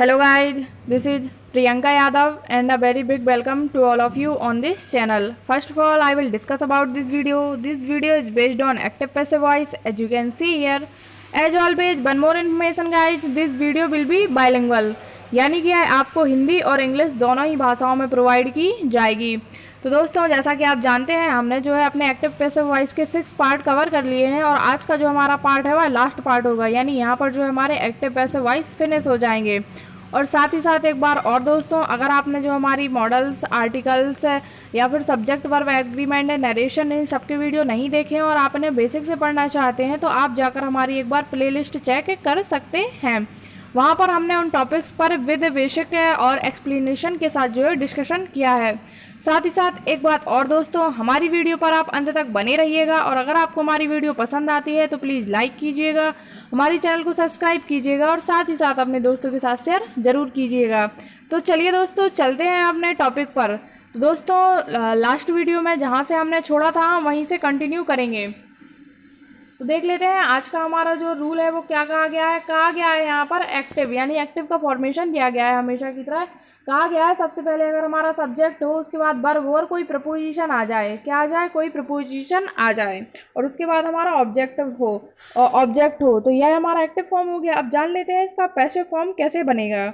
Hello guys, this is Priyanka Yadav and a very big welcome to all of you on this channel. First of all, I will discuss about this video. This video is based on active passive voice as you can see here. As always, one more information guys, this video will be bilingual. यानी कि आपको हिंदी और English दोनों ही भाषाओं में provide की जाएगी। तो दोस्तों जैसा कि आप जानते हैं हमने जो है अपने एक्टिव पैसिव वॉइस के 6 पार्ट कवर कर लिए हैं और आज का जो हमारा पार्ट है वह लास्ट पार्ट होगा। यानी यहाँ पर जो हमारे एक्टिव पैसिव वॉइस फिनिश हो जाएंगे। और साथ ही साथ एक बार और दोस्तों, अगर आपने जो हमारी मॉडल्स, आर्टिकल्स या फिर सब्जेक्ट वर्ब एग्रीमेंट, नरेशन, इन सबके वीडियो नहीं देखे और आप इन्हें बेसिक से पढ़ना चाहते हैं तो आप जाकर हमारी एक बार प्लेलिस्ट चेक कर सकते हैं। वहाँ पर हमने उन टॉपिक्स पर विद बेसिक और एक्सप्लेनेशन के साथ जो है डिस्कशन किया है। साथ ही साथ एक बात और दोस्तों, हमारी वीडियो पर आप अंत तक बने रहिएगा और अगर आपको हमारी वीडियो पसंद आती है तो प्लीज़ लाइक कीजिएगा, हमारी चैनल को सब्सक्राइब कीजिएगा और साथ ही साथ अपने दोस्तों के साथ शेयर ज़रूर कीजिएगा। तो चलिए दोस्तों चलते हैं अपने टॉपिक पर। तो दोस्तों लास्ट वीडियो में जहाँ से हमने छोड़ा था वहीं से कंटिन्यू करेंगे। तो देख लेते हैं आज का हमारा जो रूल है वो क्या कहा गया है। कहा गया है यहाँ पर एक्टिव, यानी एक्टिव का फॉर्मेशन दिया गया है हमेशा की तरह। कहा गया है सबसे पहले अगर हमारा सब्जेक्ट हो, उसके बाद वर्ब हो और कोई प्रपोजिशन आ जाए। क्या आ जाए? कोई प्रपोजिशन आ जाए और उसके बाद हमारा ऑब्जेक्ट हो तो यह हमारा एक्टिव फॉर्म हो गया। अब जान लेते हैं इसका पैसिव फॉर्म कैसे बनेगा।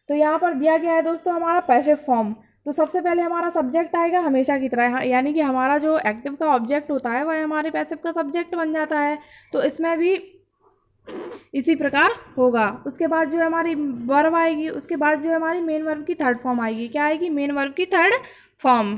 तो यहाँ पर दिया गया है दोस्तों हमारा पैसिव फॉर्म। तो सबसे पहले हमारा सब्जेक्ट आएगा हमेशा की तरह, यानी कि हमारा जो एक्टिव का ऑब्जेक्ट होता है वह हमारे पैसिव का सब्जेक्ट बन जाता है। तो इसमें भी इसी प्रकार होगा। उसके बाद जो हमारी वर्ब आएगी, उसके बाद जो हमारी मेन वर्ब की थर्ड फॉर्म आएगी। क्या आएगी? मेन वर्ब की थर्ड फॉर्म।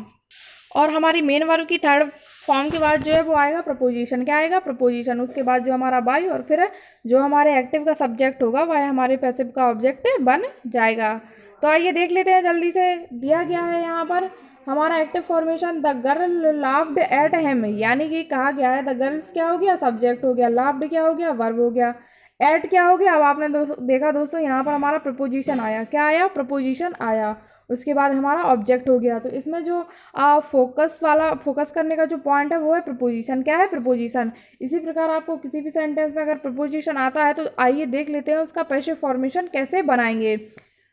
और हमारी मेन वर्ब की थर्ड फॉर्म के बाद जो है वो आएगा प्रपोजिशन। क्या आएगा? प्रपोजिशन। उसके बाद जो हमारा बाई और फिर जो हमारे एक्टिव का सब्जेक्ट होगा वह हमारे पैसिव का ऑब्जेक्ट बन जाएगा। तो आइए देख लेते हैं जल्दी से। दिया गया है यहाँ पर हमारा active formation, the girl laughed at him, यानी कि कहा गया है द गर्ल्स क्या हो गया? सब्जेक्ट हो गया, लाफ्ड क्या हो गया? वर्ब हो गया, एट क्या हो गया? अब आपने देखा दोस्तों यहाँ पर हमारा प्रपोजिशन आया। क्या आया? प्रपोजिशन आया। उसके बाद हमारा ऑब्जेक्ट हो गया। तो इसमें जो फोकस करने का जो पॉइंट है वो है प्रपोजिशन। क्या है? प्रपोजिशन। इसी प्रकार आपको किसी भी सेंटेंस में अगर प्रपोजिशन आता है तो आइए देख लेते हैं उसका पैसिव फॉर्मेशन कैसे बनाएंगे।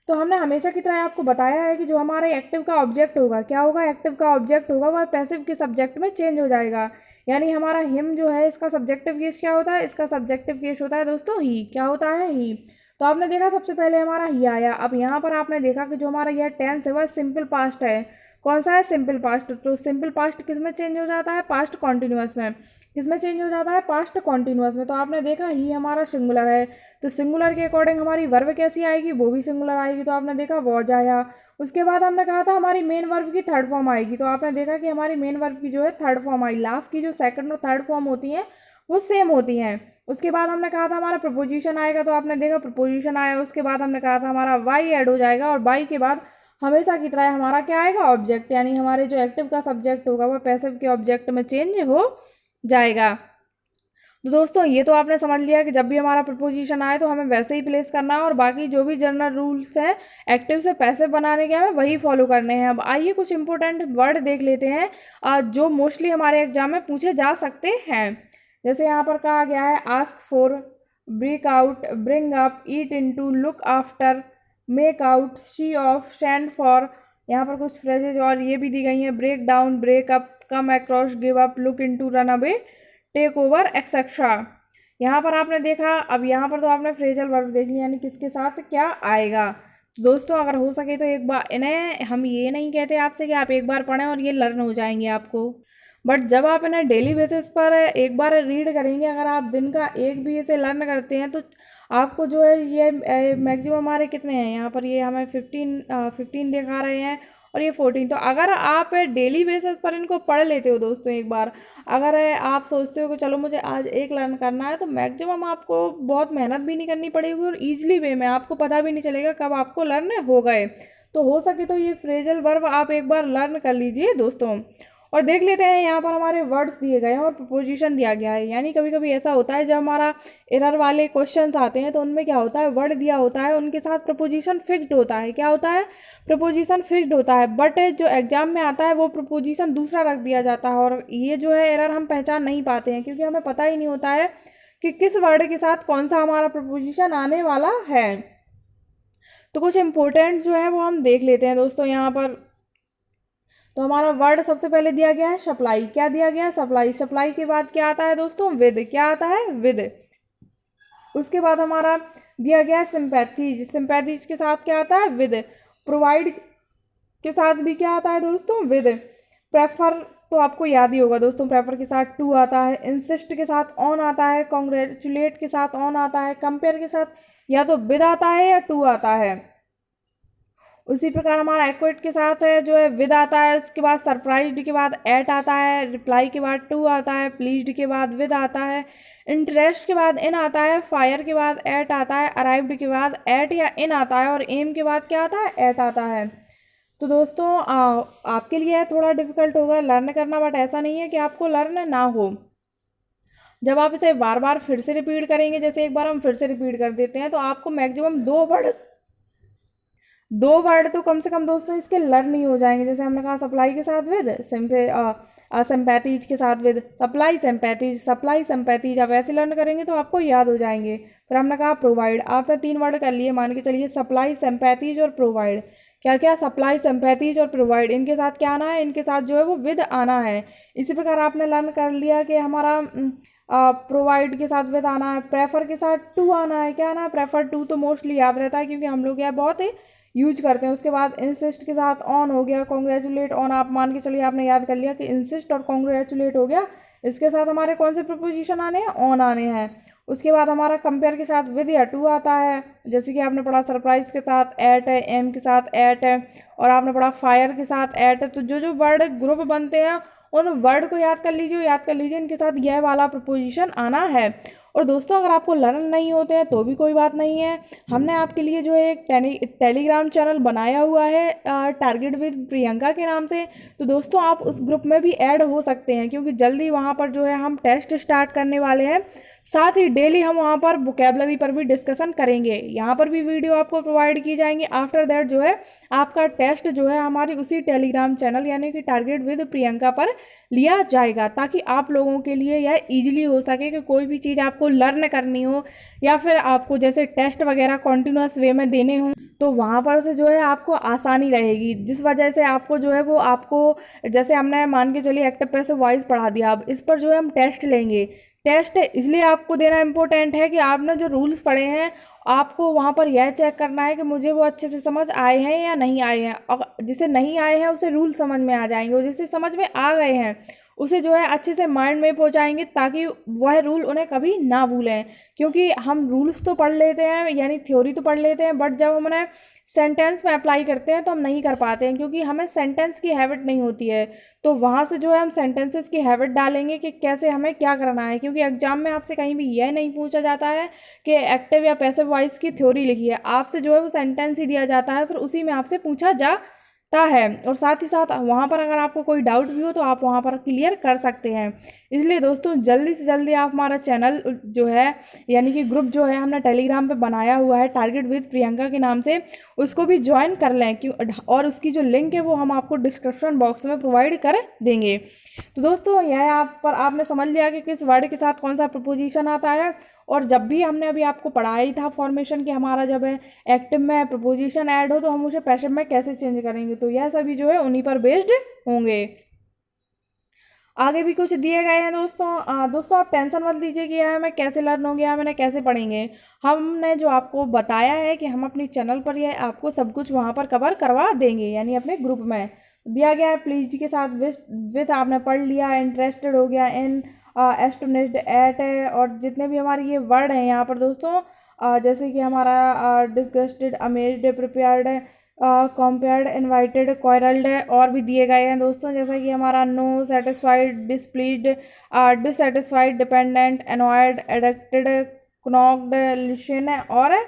तो हमने हमेशा की तरह आपको बताया है कि जो हमारे एक्टिव का ऑब्जेक्ट होगा, क्या होगा? एक्टिव का ऑब्जेक्ट होगा वह पैसिव के सब्जेक्ट में चेंज हो जाएगा। यानी हमारा हिम जो है इसका सब्जेक्टिव केस क्या होता है? इसका सब्जेक्टिव केस होता है दोस्तों ही। क्या होता है? ही। तो आपने देखा सबसे पहले हमारा ही आया। अब यहाँ पर आपने देखा कि जो हमारा यह टेंस है वह सिंपल पास्ट है। कौन सा है? Simple past. तो सिंपल पास्ट किस में चेंज हो जाता है? पास्ट कॉन्टिन्यूअस में। किस में चेंज हो जाता है? पास्ट कॉन्टिन्यूअस में। तो आपने देखा ही हमारा सिंगुलर है, तो सिंगुलर के अकॉर्डिंग हमारी वर्ब कैसी आएगी? वो भी सिंगुलर आएगी। तो आपने देखा वॉज आया। उसके बाद हमने कहा था हमारी मेन वर्ब की थर्ड फॉर्म आएगी। तो आपने देखा कि हमारी मेन वर्ब की जो है थर्ड फॉर्म आई। लाफ की जो सेकंड और थर्ड फॉर्म होती हैं वो सेम होती हैं। उसके बाद हमने कहा था हमारा प्रपोजिशन आएगा। तो आपने देखा प्रपोजिशन आया। उसके बाद हमने कहा था हमारा वाई ऐड हो जाएगा और वाई के बाद हमेशा की तरह हमारा क्या आएगा? ऑब्जेक्ट, यानी हमारे जो एक्टिव का सब्जेक्ट होगा वह पैसिव के ऑब्जेक्ट में चेंज हो जाएगा। तो दोस्तों ये तो आपने समझ लिया कि जब भी हमारा प्रपोजिशन आए तो हमें वैसे ही प्लेस करना है और बाकी जो भी जनरल रूल्स हैं एक्टिव से पैसिव बनाने के हमें वही फॉलो करने हैं। अब आइए कुछ इंपॉर्टेंट वर्ड देख लेते हैं जो मोस्टली हमारे एग्जाम में पूछे जा सकते हैं। जैसे यहाँ पर कहा गया है ask for, break out, bring up, eat into, look after, make out, see off, send for. यहाँ पर कुछ फ्रेजेज और ये भी दी गई हैं, break down, break up, come across, give up, look into, run away, take over, etcetera. यहाँ पर आपने देखा। अब यहाँ पर तो आपने फ्रेजल वर्ब देख लिया, यानी किसके साथ क्या आएगा। तो दोस्तों अगर हो सके तो एक बार इन्हें, हम ये नहीं कहते आपसे कि आप एक बार पढ़ें और ये लर्न हो जाएंगे आपको, बट जब आप इन्हें डेली बेसिस पर एक बार रीड करेंगे, अगर आप दिन का एक भी इसे लर्न करते हैं तो आपको जो है ये मैक्सिमम हमारे कितने हैं यहाँ पर, ये हमें 15 दिखा रहे हैं और ये 14। तो अगर आप डेली बेसिस पर इनको पढ़ लेते हो दोस्तों एक बार, अगर आप सोचते हो कि चलो मुझे आज एक लर्न करना है, तो मैक्सिमम आपको बहुत मेहनत भी नहीं करनी पड़ेगी और ईजिली वे में आपको पता भी नहीं चलेगा कब आपको लर्न हो गए। तो हो सके तो ये फ्रेजल वर्ब आप एक बार लर्न कर लीजिए दोस्तों। और देख लेते हैं यहाँ पर हमारे वर्ड्स दिए गए हैं और प्रपोजिशन दिया गया है। यानी कभी कभी ऐसा होता है जब हमारा एरर वाले क्वेश्चंस आते हैं तो उनमें क्या होता है, वर्ड दिया होता है उनके साथ प्रपोजिशन फिक्स्ड होता है। क्या होता है? प्रपोजिशन फिक्स्ड होता है, बट जो एग्जाम में आता है वो प्रपोजिशन दूसरा रख दिया जाता है और ये जो है एरर हम पहचान नहीं पाते हैं क्योंकि हमें पता ही नहीं होता है कि किस वर्ड के साथ कौन सा हमारा प्रपोजिशन आने वाला है। तो कुछ इम्पोर्टेंट जो है वो हम देख लेते हैं दोस्तों यहाँ पर। तो हमारा वर्ड सबसे पहले दिया गया है सप्लाई। क्या दिया गया है? सप्लाई। सप्लाई के बाद क्या आता है दोस्तों? विद। क्या आता है? विद। उसके बाद हमारा दिया गया है सिंपैथीज। सिंपैथीज के साथ क्या आता है? विद। प्रोवाइड के साथ भी क्या आता है दोस्तों? विद। प्रेफर तो आपको याद ही होगा दोस्तों, प्रेफर के साथ टू आता है। इंसिस्ट के साथ ऑन आता है। कॉन्ग्रेचुलेट के साथ ऑन आता है। कंपेयर के साथ या तो विद आता है या टू आता है। उसी प्रकार हमारा एक्वेट के साथ है जो है विद आता है। उसके बाद सरप्राइज्ड के बाद एट आता है। रिप्लाई के बाद टू आता है। प्लीज्ड के बाद विद आता है। इंटरेस्ट के बाद इन आता है। फायर के बाद एट आता है। अराइव्ड के बाद एट या इन आता है। और एम के बाद क्या आता है? एट आता है। तो दोस्तों आपके लिए थोड़ा डिफिकल्ट होगा लर्न करना, बट ऐसा नहीं है कि आपको लर्न ना हो। जब आप इसे बार बार फिर से रिपीट करेंगे, जैसे एक बार हम फिर से रिपीट कर देते हैं, तो आपको मैक्सिमम दो वर्ड तो कम से कम दोस्तों इसके लर्न ही हो जाएंगे। जैसे हमने कहा सप्लाई के साथ विद, सिंपैथीज के साथ with, supply sympathies, supply sympathies. आप ऐसे लर्न करेंगे तो आपको याद हो जाएंगे। फिर हमने कहा प्रोवाइड। आपने 3 वर्ड कर लिए, मान के चलिए सप्लाई, सिंपैथीज और प्रोवाइड। क्या क्या? सप्लाई, सिंपैथीज और प्रोवाइड। इनके साथ क्या आना है? इनके साथ जो है वो विद आना है। इसी प्रकार आपने लर्न कर लिया कि हमारा प्रोवाइड के साथ विद आना है। प्रेफर के साथ टू आना है। क्या आना है? प्रेफर टू तो मोस्टली याद रहता है क्योंकि हम लोग यह बहुत ही यूज करते हैं। उसके बाद इंसिस्ट के साथ ऑन हो गया। कॉन्ग्रेचुलेट ऑन, आप मान के चलिए आपने याद कर लिया कि इंसिस्ट और कॉन्ग्रेचुलेट हो गया। इसके साथ हमारे कौन से प्रपोजिशन आने हैं? ऑन आने हैं। उसके बाद हमारा कंपेयर के साथ विद या टू आता है। जैसे कि आपने पढ़ा सरप्राइज के साथ एट है, एम के साथ एट है, और आपने पढ़ा फायर के साथ एट है। तो जो जो वर्ड ग्रुप बनते हैं उन वर्ड को याद कर लीजिए, याद कर लीजिए इनके साथ यह वाला प्रपोजिशन आना है। और दोस्तों अगर आपको लर्न नहीं होते हैं तो भी कोई बात नहीं है, हमने आपके लिए जो है एक टेलीग्राम चैनल बनाया हुआ है टारगेट विद प्रियंका के नाम से। तो दोस्तों आप उस ग्रुप में भी ऐड हो सकते हैं क्योंकि जल्दी वहाँ पर जो है हम टेस्ट स्टार्ट करने वाले हैं। साथ ही डेली हम वहाँ पर वोकेबलरी पर भी डिस्कशन करेंगे। यहाँ पर भी वीडियो आपको प्रोवाइड की जाएंगी। आफ्टर दैट जो है आपका टेस्ट जो है हमारी उसी टेलीग्राम चैनल यानी कि टारगेट विद प्रियंका पर लिया जाएगा, ताकि आप लोगों के लिए यह ईजिली हो सके कि कोई भी चीज़ आपको लर्न करनी हो या फिर आपको जैसे टेस्ट वगैरह कॉन्टिन्यूस वे में देने हों तो वहाँ पर से जो है आपको आसानी रहेगी। जिस वजह से आपको जो है वो आपको जैसे हमने मान के चलिए एक्टिव पैसिव वॉइस पढ़ा दिया, अब इस पर जो है हम टेस्ट लेंगे। टेस्ट इसलिए आपको देना इम्पोर्टेंट है कि आपने जो रूल्स पढ़े हैं आपको वहाँ पर यह चेक करना है कि मुझे वो अच्छे से समझ आए हैं या नहीं आए हैं। और जिसे नहीं आए हैं उसे रूल समझ में आ जाएंगे, और जिसे समझ में आ गए हैं उसे जो है अच्छे से माइंड में पहुंचाएंगे ताकि वह रूल उन्हें कभी ना भूलें। क्योंकि हम रूल्स तो पढ़ लेते हैं यानी थ्योरी तो पढ़ लेते हैं, बट जब हम उन्हें सेंटेंस में अप्लाई करते हैं तो हम नहीं कर पाते हैं क्योंकि हमें सेंटेंस की हैबिट नहीं होती है। तो वहाँ से जो है हम सेंटेंसेस की हैबिट डालेंगे कि कैसे हमें क्या करना है, क्योंकि एग्जाम में आपसे कहीं भी यह नहीं पूछा जाता है कि एक्टिव या पैसिव वॉइस की थ्योरी लिखी है। आपसे जो है वो सेंटेंस ही दिया जाता है, फिर उसी में आपसे पूछा जाता है। और साथ ही साथ वहाँ पर अगर आपको कोई डाउट भी हो तो आप वहाँ पर क्लियर कर सकते हैं। इसलिए दोस्तों जल्दी से जल्दी आप हमारा चैनल जो है यानी कि ग्रुप जो है हमने टेलीग्राम पे बनाया हुआ है टारगेट विद प्रियंका के नाम से, उसको भी ज्वाइन कर लें और उसकी जो लिंक है वो हम आपको डिस्क्रिप्शन बॉक्स में प्रोवाइड कर देंगे। तो दोस्तों यह आप पर आपने समझ लिया कि किस वर्ड के साथ कौन सा प्रपोजिशन आता है। और जब भी हमने अभी आपको पढ़ाया ही था फॉर्मेशन कि हमारा जब है एक्टिव में प्रपोजिशन ऐड हो तो हम उसे पैसिव में कैसे चेंज करेंगे, तो यह सभी जो है उन्हीं पर बेस्ड होंगे। आगे भी कुछ दिए गए हैं दोस्तों आप टेंशन मत लीजिए कि यह हमें कैसे लर्न होंगे, हम इन्हें कैसे पढ़ेंगे। हमने जो आपको बताया है कि हम अपनी चैनल पर यह आपको सब कुछ वहाँ पर कवर करवा देंगे यानी अपने ग्रुप में दिया गया है। प्लीज के साथ विथ आपने पढ़ लिया, इंटरेस्टेड हो गया, इन एस्टोनिश्ड एट है, और जितने भी हमारे ये वर्ड हैं यहाँ पर दोस्तों जैसे कि हमारा disgusted, amazed, prepared, compared, invited, quarrelled है, और भी दिए गए हैं दोस्तों जैसा कि हमारा no, satisfied, displeased, dissatisfied, dependent, annoyed, addicted, knocked, लिशन और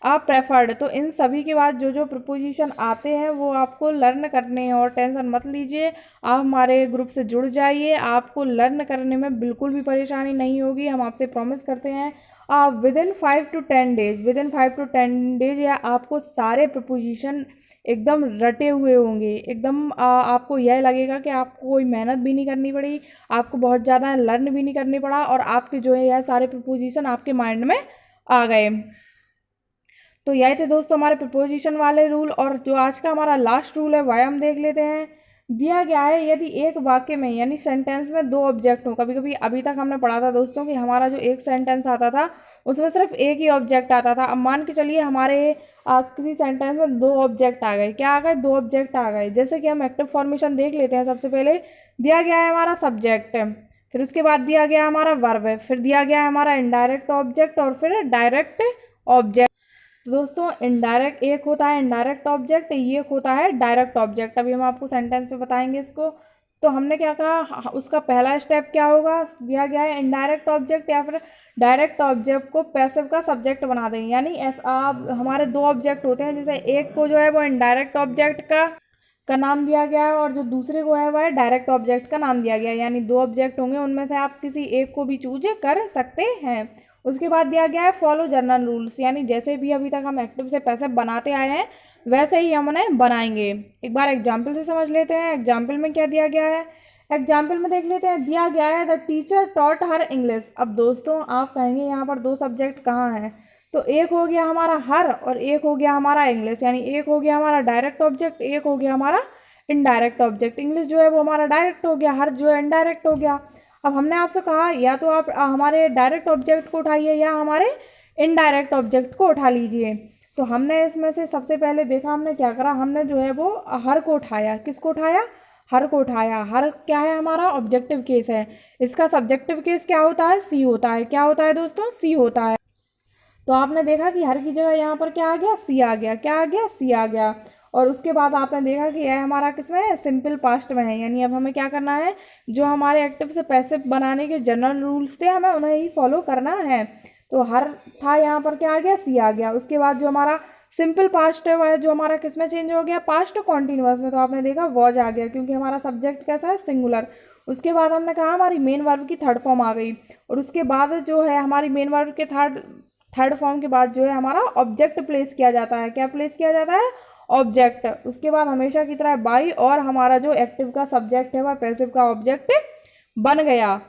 आप प्रेफर्ड। तो इन सभी के बाद जो जो प्रपोजिशन आते हैं वो आपको लर्न करने हैं और टेंशन मत लीजिए, आप हमारे ग्रुप से जुड़ जाइए, आपको लर्न करने में बिल्कुल भी परेशानी नहीं होगी, हम आपसे प्रॉमिस करते हैं। विद इन 5 to 10 डेज या आपको सारे प्रपोजिशन एकदम रटे हुए होंगे, एकदम आपको यह लगेगा कि आपको कोई मेहनत भी नहीं करनी पड़ी, आपको बहुत ज़्यादा लर्न भी नहीं करनी पड़ा और आपके जो है यह सारे प्रपोजिशन आपके माइंड में आ गए। तो यही थे दोस्तों हमारे प्रीपोजिशन वाले रूल। और जो आज का हमारा लास्ट रूल है वह हम देख लेते हैं। दिया गया है यदि एक वाक्य में यानी सेंटेंस में दो ऑब्जेक्ट हो। कभी कभी अभी तक हमने पढ़ा था दोस्तों कि हमारा जो एक सेंटेंस आता था उसमें सिर्फ एक ही ऑब्जेक्ट आता था। अब मान के चलिए हमारे किसी सेंटेंस में दो ऑब्जेक्ट आ गए। क्या आ गए? दो ऑब्जेक्ट आ गए। जैसे कि हम एक्टिव फॉर्मेशन देख लेते हैं। सबसे पहले दिया गया है हमारा सब्जेक्ट, फिर उसके बाद दिया गया हमारा वर्ब, फिर दिया गया है हमारा इनडायरेक्ट ऑब्जेक्ट और फिर डायरेक्ट ऑब्जेक्ट। तो दोस्तों इनडायरेक्ट एक होता है इनडायरेक्ट ऑब्जेक्ट, ये एक होता है डायरेक्ट ऑब्जेक्ट। अभी हम आपको सेंटेंस में बताएंगे इसको। तो हमने क्या कहा, उसका पहला स्टेप क्या होगा? दिया गया है इनडायरेक्ट ऑब्जेक्ट या फिर डायरेक्ट ऑब्जेक्ट को पैसिव का सब्जेक्ट बना देंगे। यानी ऐसा हमारे दो ऑब्जेक्ट होते हैं, जैसे एक को जो है वो इनडायरेक्ट ऑब्जेक्ट का नाम दिया गया है और जो दूसरे को है वह डायरेक्ट ऑब्जेक्ट का नाम दिया गया है। यानी दो ऑब्जेक्ट होंगे, उनमें से आप किसी एक को भी चूज कर सकते हैं। उसके बाद दिया गया है फॉलो जनरल रूल्स, यानी जैसे भी अभी तक हम एक्टिव से पैसे बनाते आए हैं वैसे ही हम उन्हें बनाएंगे। एक बार एग्जाम्पल से समझ लेते हैं। एग्जाम्पल में क्या दिया गया है, एग्जाम्पल में देख लेते हैं। दिया गया है the teacher taught her English. अब दोस्तों आप कहेंगे यहाँ पर दो सब्जेक्ट कहाँ हैं? तो एक हो गया हमारा हर और एक हो गया हमारा इंग्लिश। यानी एक हो गया हमारा डायरेक्ट ऑब्जेक्ट, एक हो गया हमारा इनडायरेक्ट ऑब्जेक्ट। इंग्लिश जो है वो हमारा डायरेक्ट हो गया, हर जो है इनडायरेक्ट हो गया। अब हमने आपसे कहा या तो आप हमारे डायरेक्ट ऑब्जेक्ट को उठाइए या हमारे इनडायरेक्ट ऑब्जेक्ट को उठा लीजिए। तो हमने इसमें से सबसे पहले देखा, हमने क्या करा, हमने जो है वो हर को उठाया। किसको उठाया? हर को उठाया। हर क्या है? हमारा ऑब्जेक्टिव केस है। इसका सब्जेक्टिव केस क्या होता है? सी होता है। क्या होता है दोस्तों? सी होता है। तो आपने देखा कि हर की जगह यहाँ पर क्या आ गया? सी आ गया। क्या आ गया? सी आ गया। और उसके बाद आपने देखा कि यह हमारा किसमें है? सिंपल पास्ट में है। यानी अब हमें क्या करना है, जो हमारे एक्टिव से पैसिव बनाने के जनरल रूल्स थे हमें उन्हें ही फॉलो करना है। तो हर था, यहाँ पर क्या आ गया? सी आ गया। उसके बाद जो हमारा सिंपल पास्ट है वह जो हमारा किसमें चेंज हो गया? पास्ट कॉन्टिन्यूअस में। तो आपने देखा वॉज आ गया क्योंकि हमारा सब्जेक्ट कैसा है? सिंगुलर। उसके बाद हमने कहा हमारी मेन वर्ब की थर्ड फॉर्म आ गई। और उसके बाद जो है हमारी मेन वर्ब के थर्ड फॉर्म के बाद जो है हमारा ऑब्जेक्ट प्लेस किया जाता है। क्या प्लेस किया जाता है? ऑब्जेक्ट। उसके बाद हमेशा की तरह बाई और हमारा जो एक्टिव का सब्जेक्ट है वह पैसिव का ऑब्जेक्ट बन गया।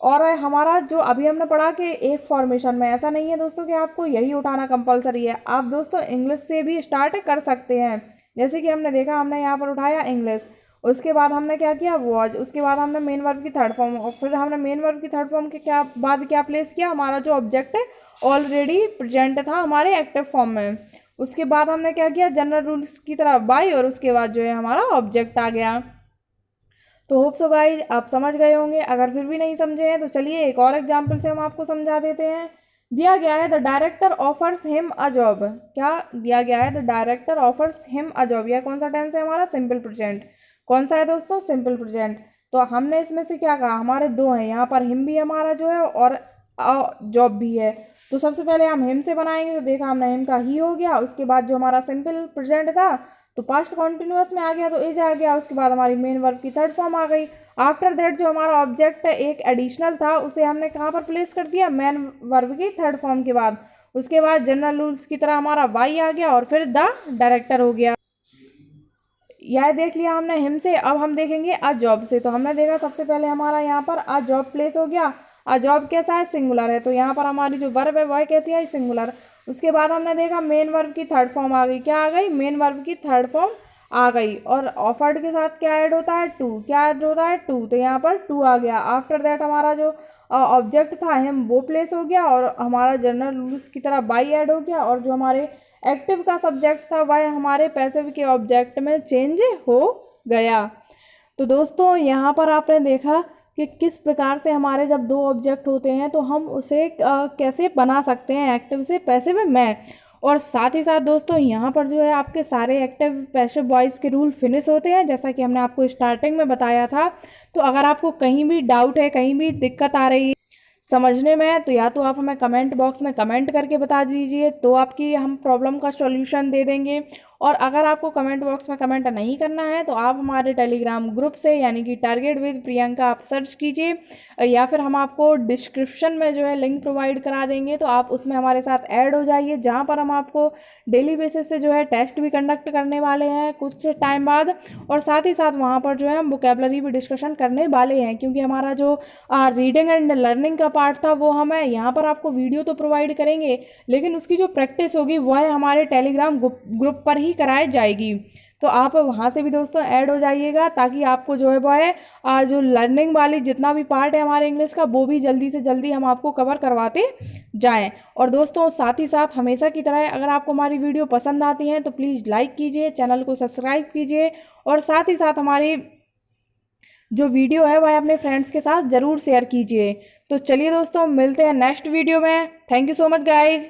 और हमारा जो अभी हमने पढ़ा कि एक फॉर्मेशन में, ऐसा नहीं है दोस्तों कि आपको यही उठाना कंपलसरी है। आप दोस्तों इंग्लिश से भी स्टार्ट कर सकते हैं। जैसे कि हमने देखा, हमने यहाँ पर उठाया इंग्लिश, उसके बाद हमने क्या किया? वॉज। उसके बाद हमने मेन वर्ब की थर्ड फॉर्म, और फिर हमने मेन वर्ब की थर्ड फॉर्म के बाद क्या प्लेस किया? हमारा जो ऑब्जेक्ट है ऑलरेडी प्रेजेंट था हमारे एक्टिव फॉर्म में। उसके बाद हमने क्या किया? जनरल रूल्स की तरह बाई, और उसके बाद जो है हमारा ऑब्जेक्ट आ गया। तो होप सो गाइज आप समझ गए होंगे। अगर फिर भी नहीं समझे हैं तो चलिए एक और एग्जाम्पल से हम आपको समझा देते हैं। दिया गया है the director offers him a job. क्या दिया गया है? The director offers him a job. यह कौन सा टेंस है? हमारा सिंपल प्रेजेंट। कौन सा है दोस्तों? Simple present. तो हमने इसमें से क्या कहा? हमारे दो हैं, यहाँ पर हिम भी हमारा जो है और जॉब भी है। तो सबसे पहले हम हिम से बनाएंगे। तो देखा हमने हिम का ही हो गया। उसके बाद जो हमारा सिंपल प्रेजेंट था तो पास्ट कॉन्टिन्यूअस में आ गया, तो इज आ गया। उसके बाद हमारी मेन वर्ब की थर्ड फॉर्म आ गई। आफ्टर दैट जो हमारा ऑब्जेक्ट है एक एडिशनल था, उसे हमने कहाँ पर प्लेस कर दिया? मेन वर्ब की थर्ड फॉर्म के बाद। उसके बाद जनरल रूल्स की तरह हमारा वाई आ गया और फिर द डायरेक्टर हो गया। यह देख लिया हमने हिम से। अब हम देखेंगे अ जॉब से। तो हमने देखा सबसे पहले हमारा यहाँ पर अ जॉब प्लेस हो गया। अ जॉब कैसा है? सिंगुलर है। तो यहाँ पर हमारी जो वर्ब है वह कैसी है? सिंगुलर। उसके बाद हमने देखा मेन वर्ब की थर्ड फॉर्म आ गई। क्या आ गई? मेन वर्ब की थर्ड फॉर्म आ गई। और ऑफर्ड के साथ क्या ऐड होता है? टू। क्या ऐड होता है? टू। तो यहाँ पर टू आ गया। आफ्टर दैट हमारा जो ऑब्जेक्ट था हम वो प्लेस हो गया और हमारा जनरल रूल्स की तरह बाई ऐड हो गया। और जो हमारे एक्टिव का सब्जेक्ट था वह हमारे पैसिव के ऑब्जेक्ट में चेंज हो गया। तो दोस्तों यहाँ पर आपने देखा कि किस प्रकार से हमारे जब दो ऑब्जेक्ट होते हैं तो हम उसे कैसे बना सकते हैं एक्टिव से पैसिव में। और साथ ही साथ दोस्तों यहाँ पर जो है आपके सारे एक्टिव पैसिव वॉइस के रूल फिनिश होते हैं, जैसा कि हमने आपको स्टार्टिंग में बताया था। तो अगर आपको कहीं भी डाउट है, कहीं भी दिक्कत आ रही है समझने में, तो या तो आप हमें कमेंट बॉक्स में कमेंट करके बता दीजिए, तो आपकी हम प्रॉब्लम का सॉल्यूशन दे देंगे। और अगर आपको कमेंट बॉक्स में कमेंट नहीं करना है तो आप हमारे टेलीग्राम ग्रुप से यानी कि टारगेट विद प्रियंका आप सर्च कीजिए, या फिर हम आपको डिस्क्रिप्शन में जो है लिंक प्रोवाइड करा देंगे, तो आप उसमें हमारे साथ ऐड हो जाइए, जहाँ पर हम आपको डेली बेसिस से जो है टेस्ट भी कंडक्ट करने वाले हैं कुछ टाइम बाद, और साथ ही साथ वहाँ पर जो है हम वोकेबलरी भी डिस्कशन करने वाले हैं, क्योंकि हमारा जो रीडिंग एंड लर्निंग का पार्ट था वो हमें यहाँ पर आपको वीडियो तो प्रोवाइड करेंगे, लेकिन उसकी जो प्रैक्टिस होगी वह हमारे टेलीग्राम ग्रुप पर ही कराई जाएगी। तो आप वहाँ से भी दोस्तों ऐड हो जाइएगा, ताकि आपको जो है वो है जो लर्निंग वाली जितना भी पार्ट है हमारे इंग्लिश का वो भी जल्दी से जल्दी हम आपको कवर करवाते जाएं। और दोस्तों साथ ही साथ हमेशा की तरह अगर आपको हमारी वीडियो पसंद आती है तो प्लीज़ लाइक कीजिए, चैनल को सब्सक्राइब कीजिए, और साथ ही साथ हमारी जो वीडियो है वह अपने फ्रेंड्स के साथ ज़रूर शेयर कीजिए। तो चलिए दोस्तों मिलते हैं नेक्स्ट वीडियो में। Thank you so much guys.